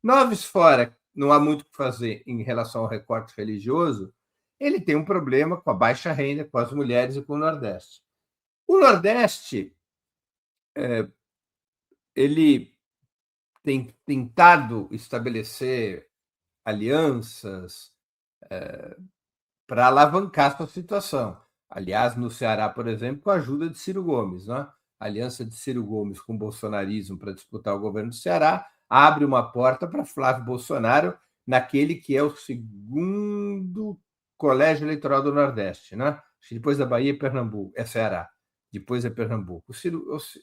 Noves fora, não há muito o que fazer em relação ao recorte religioso, ele tem um problema com a baixa renda, com as mulheres e com o Nordeste. O Nordeste, ele tem tentado estabelecer alianças para alavancar sua situação. Aliás, no Ceará, por exemplo, com a ajuda de Ciro Gomes, né? A aliança de Ciro Gomes com o bolsonarismo para disputar o governo do Ceará abre uma porta para Flávio Bolsonaro naquele que é o segundo colégio eleitoral do Nordeste, né? Depois da Bahia, Pernambuco, é Ceará. Depois é Pernambuco.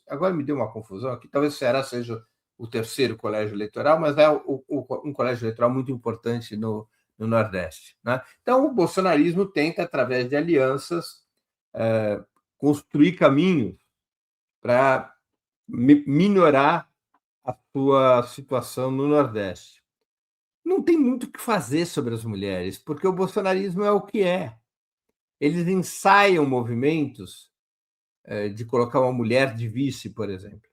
Agora me deu uma confusão aqui. Talvez o Ceará seja o terceiro colégio eleitoral, mas é um colégio eleitoral muito importante no Nordeste, né? Então, o bolsonarismo tenta, através de alianças, construir caminhos para minorar a sua situação no Nordeste. Não tem muito o que fazer sobre as mulheres, porque o bolsonarismo é o que é. Eles ensaiam movimentos de colocar uma mulher de vice, por exemplo,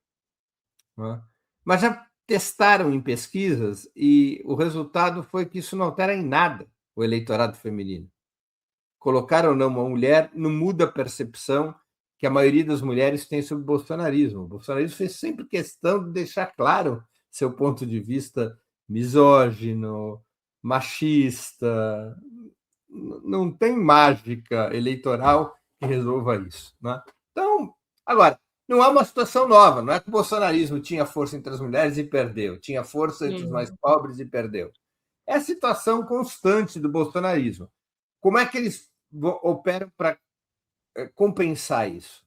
né? Mas já testaram em pesquisas e o resultado foi que isso não altera em nada o eleitorado feminino. Colocar ou não uma mulher não muda a percepção que a maioria das mulheres tem sobre o bolsonarismo. O bolsonarismo fez sempre questão de deixar claro seu ponto de vista misógino, machista. Não tem mágica eleitoral que resolva isso, né? Então, agora, não é uma situação nova. Não é que o bolsonarismo tinha força entre as mulheres e perdeu, tinha força entre os mais pobres e perdeu. É a situação constante do bolsonarismo. Como é que eles operam para compensar isso?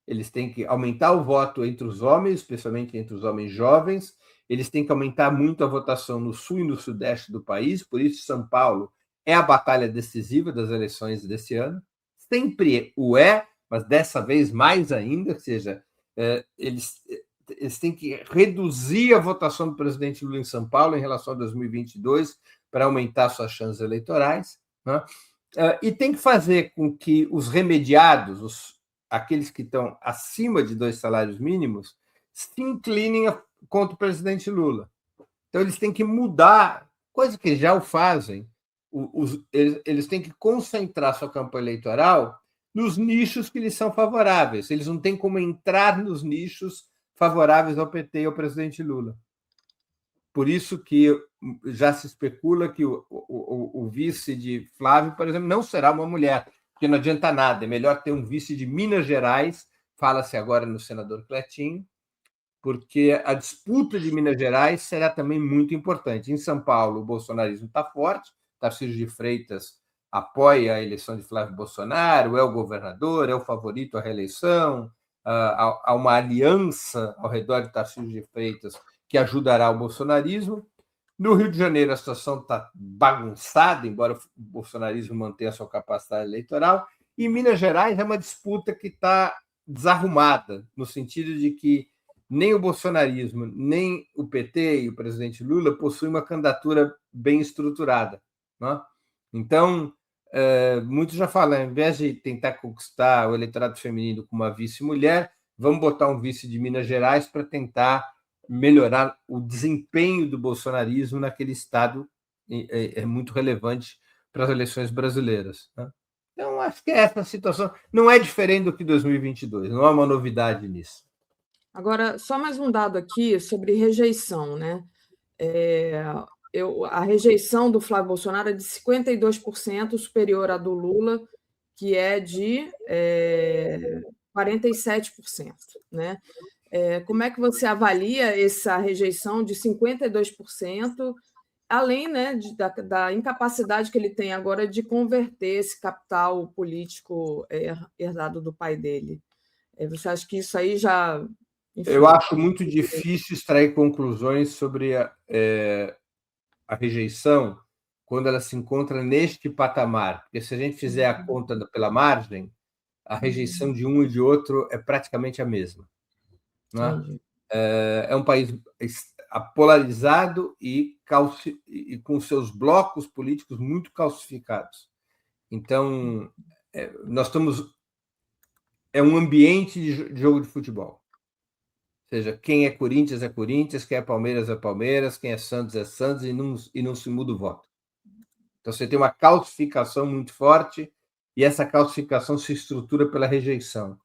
Eles têm que aumentar o voto entre os homens, especialmente entre os homens jovens. Eles têm que aumentar muito a votação no sul e no sudeste do país. Por isso, São Paulo é a batalha decisiva das eleições desse ano. Sempre o é, mas dessa vez mais ainda, ou seja, eles têm que reduzir a votação do presidente Lula em São Paulo em relação a 2022 para aumentar suas chances eleitorais, né? E tem que fazer com que os remediados, aqueles que estão acima de 2 salários mínimos, se inclinem contra o presidente Lula. Então, eles têm que mudar, coisa que já o fazem, eles têm que concentrar sua campanha eleitoral nos nichos que lhes são favoráveis. Eles não têm como entrar nos nichos favoráveis ao PT e ao presidente Lula. Por isso que já se especula que o vice de Flávio, por exemplo, não será uma mulher, porque não adianta nada. É melhor ter um vice de Minas Gerais, fala-se agora no senador Cletinho, porque a disputa de Minas Gerais será também muito importante. Em São Paulo, o bolsonarismo está forte, Tarcísio de Freitas apoia a eleição de Flávio Bolsonaro, é o governador, é o favorito à reeleição, há uma aliança ao redor de Tarcísio de Freitas que ajudará o bolsonarismo. No Rio de Janeiro, a situação está bagunçada, embora o bolsonarismo mantenha a sua capacidade eleitoral. E em Minas Gerais é uma disputa que está desarrumada, no sentido de que nem o bolsonarismo, nem o PT e o presidente Lula possuem uma candidatura bem estruturada, né? Então, muitos já falam, ao invés de tentar conquistar o eleitorado feminino com uma vice-mulher, vamos botar um vice de Minas Gerais para tentar melhorar o desempenho do bolsonarismo naquele estado é muito relevante para as eleições brasileiras, né? Então, acho que essa situação não é diferente do que 2022, não há uma novidade nisso. Agora, só mais um dado aqui sobre rejeição, né? A rejeição do Flávio Bolsonaro é de 52%, superior à do Lula, que é de 47%, né? Como é que você avalia essa rejeição de 52%, além, né, da incapacidade que ele tem agora de converter esse capital político herdado do pai dele? Você acha que isso aí já... Enfim, eu acho muito difícil extrair conclusões sobre a rejeição quando ela se encontra neste patamar, porque se a gente fizer a conta pela margem, a rejeição de um e de outro é praticamente a mesma, né? É um país polarizado e com seus blocos políticos muito calcificados. Então, nós estamos... É um ambiente de jogo de futebol. Ou seja, quem é Corinthians, quem é Palmeiras, quem é Santos, e não se muda o voto. Então, você tem uma calcificação muito forte e essa calcificação se estrutura pela rejeição,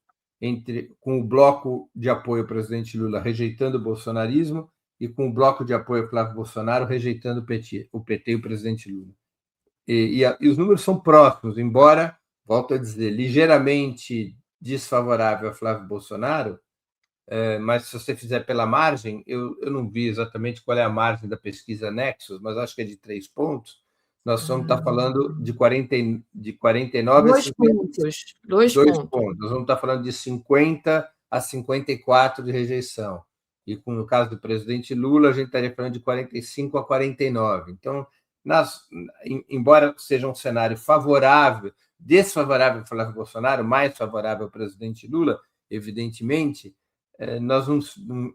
com o bloco de apoio ao presidente Lula rejeitando o bolsonarismo e com o bloco de apoio ao Flávio Bolsonaro rejeitando o PT e o presidente Lula. E os números são próximos, embora, volto a dizer, ligeiramente desfavorável a Flávio Bolsonaro, mas se você fizer pela margem, eu não vi exatamente qual é a margem da pesquisa Nexus, mas acho que é de 3 pontos. Nós vamos estar falando de 49 a 50. Dois pontos. Nós vamos estar falando de 50 a 54 de rejeição. E com o caso do presidente Lula, a gente estaria falando de 45 a 49. Então, embora seja um cenário desfavorável ao Flávio Bolsonaro, mais favorável ao presidente Lula, evidentemente, nós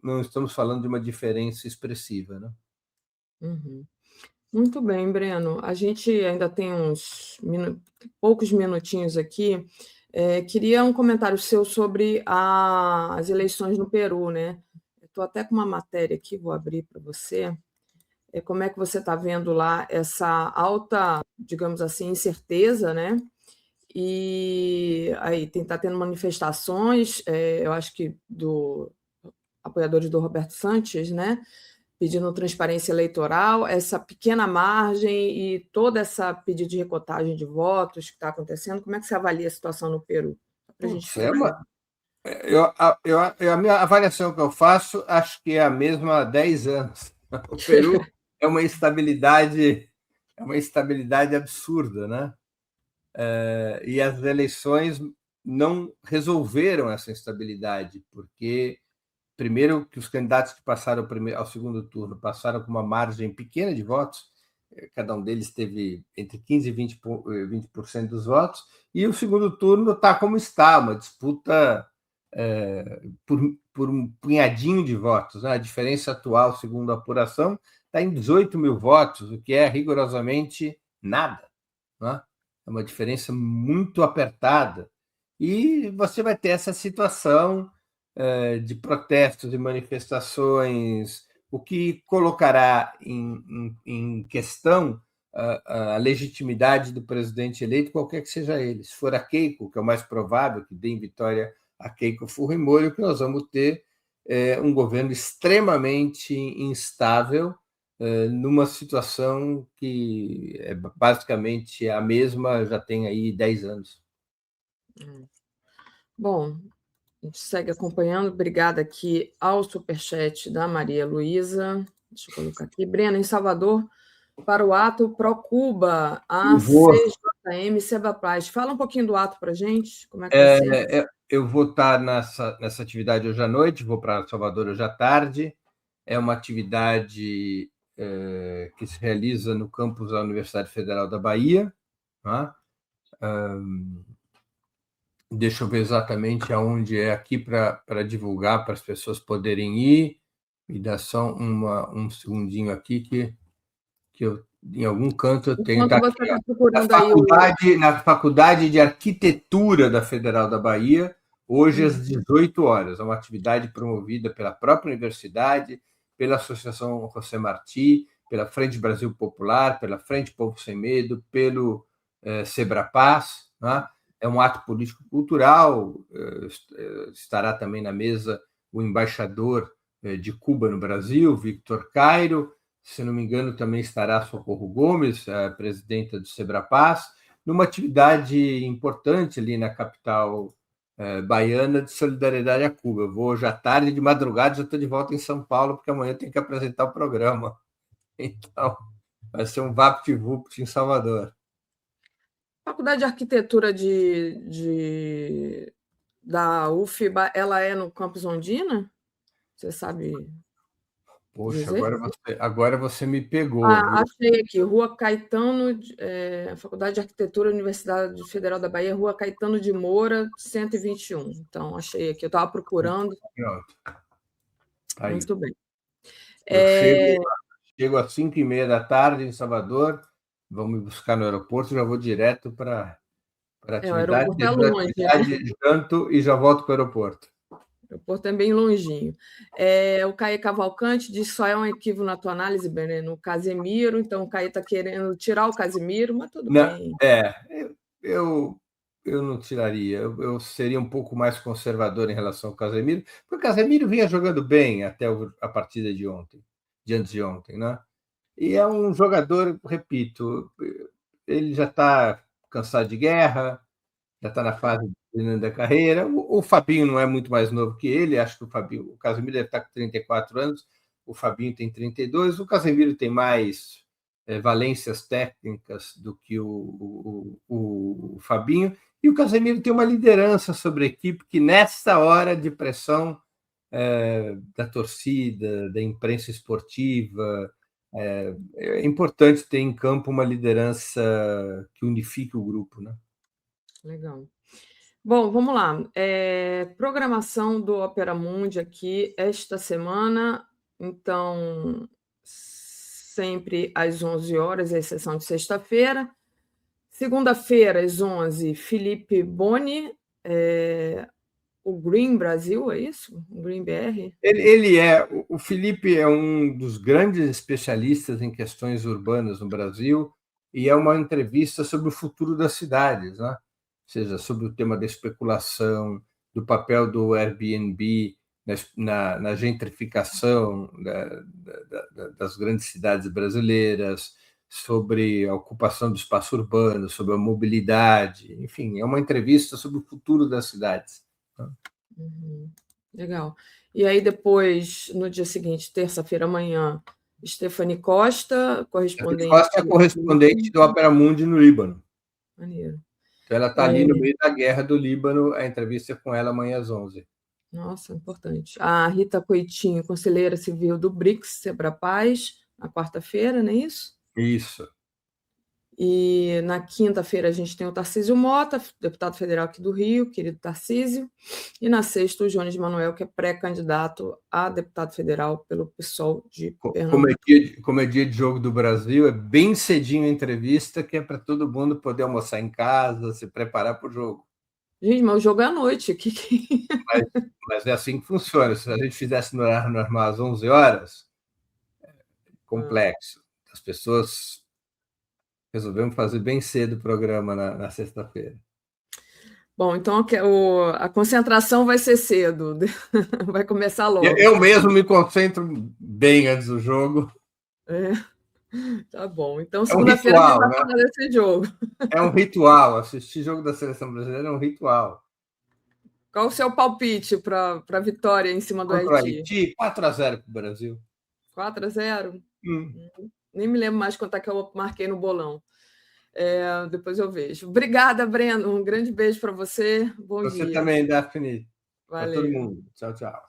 não estamos falando de uma diferença expressiva, né? Uhum. Muito bem, Breno. A gente ainda tem poucos minutinhos aqui. Queria um comentário seu sobre as eleições no Peru, né? Estou até com uma matéria aqui, vou abrir para você. Como é que você está vendo lá essa alta, digamos assim, incerteza, né? E aí está tendo manifestações, eu acho que apoiadores do Roberto Sanches, né? Pedindo transparência eleitoral, essa pequena margem e toda essa pedido de recotagem de votos que está acontecendo. Como é que você avalia a situação no Peru? A minha avaliação que eu faço, acho que é a mesma há 10 anos. O Peru é uma instabilidade absurda, né? E as eleições não resolveram essa instabilidade, porque, primeiro, que os candidatos que passaram ao segundo turno passaram com uma margem pequena de votos, cada um deles teve entre 15% e 20% dos votos, e o segundo turno está como está, uma disputa por um punhadinho de votos, né? A diferença atual, segundo a apuração, está em 18 mil votos, o que é rigorosamente nada, né? É uma diferença muito apertada. E você vai ter essa situação de protestos e manifestações, o que colocará em questão a legitimidade do presidente eleito, qualquer que seja ele. Se for a Keiko, que é o mais provável que dê em vitória a Keiko Fujimori, o que nós vamos ter um governo extremamente instável, numa situação que é basicamente a mesma, já tem aí 10 anos. Bom, a gente segue acompanhando. Obrigada aqui ao superchat da Maria Luísa. Deixa eu colocar aqui. Breno, em Salvador, para o ato Pró-Cuba, a CJM Sebapaz. Fala um pouquinho do ato para a gente. Como é que vai ser? Eu vou estar nessa atividade hoje à noite, vou para Salvador hoje à tarde. É uma atividade que se realiza no campus da Universidade Federal da Bahia. Tá? Deixa eu ver exatamente aonde é aqui para divulgar, para as pessoas poderem ir. Me dá só um segundinho aqui que eu, em algum canto, eu tenho. Enquanto você está procurando na Faculdade de Arquitetura da Federal da Bahia, hoje às 18 horas. É uma atividade promovida pela própria universidade, pela Associação José Martí, pela Frente Brasil Popular, pela Frente Povo Sem Medo, pelo Sebrapaz. Né? É um ato político-cultural. Estará também na mesa o embaixador de Cuba no Brasil, Victor Cairo. Se não me engano, também estará Socorro Gomes, a presidenta do Sebrapaz, numa atividade importante ali na capital baiana de solidariedade a Cuba. Eu vou hoje à tarde, de madrugada, já estou de volta em São Paulo, porque amanhã eu tenho que apresentar o programa. Então, vai ser um vapt-vupt em Salvador. A Faculdade de Arquitetura da UFBA, ela é no campus Ondina? Você sabe? Poxa, agora você me pegou. Achei aqui, Rua Caetano, Faculdade de Arquitetura, Universidade Federal da Bahia, Rua Caetano de Moura, 121. Então, achei aqui, eu estava procurando. Pronto. Aí. Muito bem. Chego às 5h30 da tarde em Salvador, vão me buscar no aeroporto, já vou direto para a atividade. O aeroporto é longe. Janto e já volto para o aeroporto. O aeroporto é bem longinho. O Caê Cavalcante diz que só é um equívoco na tua análise, no Casemiro, então o Caê está querendo tirar o Casemiro, mas tudo bem. Eu não tiraria, eu seria um pouco mais conservador em relação ao Casemiro, porque o Casemiro vinha jogando bem até a partida de antes de ontem, né? E é um jogador, repito, ele já está cansado de guerra, já está na fase da carreira. O Fabinho não é muito mais novo que ele, acho que o Casemiro deve estar com 34 anos, o Fabinho tem 32, o Casemiro tem mais valências técnicas do que o Fabinho, e o Casemiro tem uma liderança sobre a equipe que, nessa hora de pressão da torcida, da imprensa esportiva, é importante ter em campo uma liderança que unifique o grupo, né? Legal. Bom, vamos lá. Programação do Opera Mundi aqui esta semana. Então, sempre às 11 horas, à exceção de sexta-feira. Segunda-feira, às 11, Felipe Boni, o Green Brasil, é isso? O Green BR? O Felipe é um dos grandes especialistas em questões urbanas no Brasil e é uma entrevista sobre o futuro das cidades, né? Ou seja, sobre o tema da especulação, do papel do Airbnb na gentrificação das grandes cidades brasileiras, sobre a ocupação do espaço urbano, sobre a mobilidade, enfim, é uma entrevista sobre o futuro das cidades. Legal. E aí depois, no dia seguinte, terça-feira, amanhã, Stephanie Costa, correspondente do Opera Mundi no Líbano. Maneiro. Então, ela está ali no meio da guerra do Líbano, a entrevista é com ela amanhã às 11. Nossa, importante. A Rita Coitinho, conselheira civil do BRICS, Sebrapaz, na quarta-feira, não é isso? Isso. E na quinta-feira a gente tem o Tarcísio Mota, deputado federal aqui do Rio, querido Tarcísio. E na sexta, o Jones Manuel, que é pré-candidato a deputado federal pelo PSOL de Pernambuco. Como é dia de Jogo do Brasil, é bem cedinho a entrevista, que é para todo mundo poder almoçar em casa, se preparar para o jogo. Gente, mas o jogo é à noite. Mas é assim que funciona. Se a gente fizesse no horário normal às 11 horas, é complexo. As pessoas... Resolvemos fazer bem cedo o programa na sexta-feira. Bom, então a concentração vai ser cedo, vai começar logo. Eu mesmo me concentro bem antes do jogo. Tá bom. Então, segunda-feira a gente vai falar desse jogo. É um ritual. Assistir jogo da Seleção Brasileira é um ritual. Qual o seu palpite para a vitória em cima do Haiti? 4-0 para o Brasil. 4-0? Nem me lembro mais quanto é que eu marquei no bolão. Depois eu vejo. Obrigada, Breno. Um grande beijo para você. Bom dia. Você também, Daphne. Valeu. Para todo mundo. Tchau, tchau.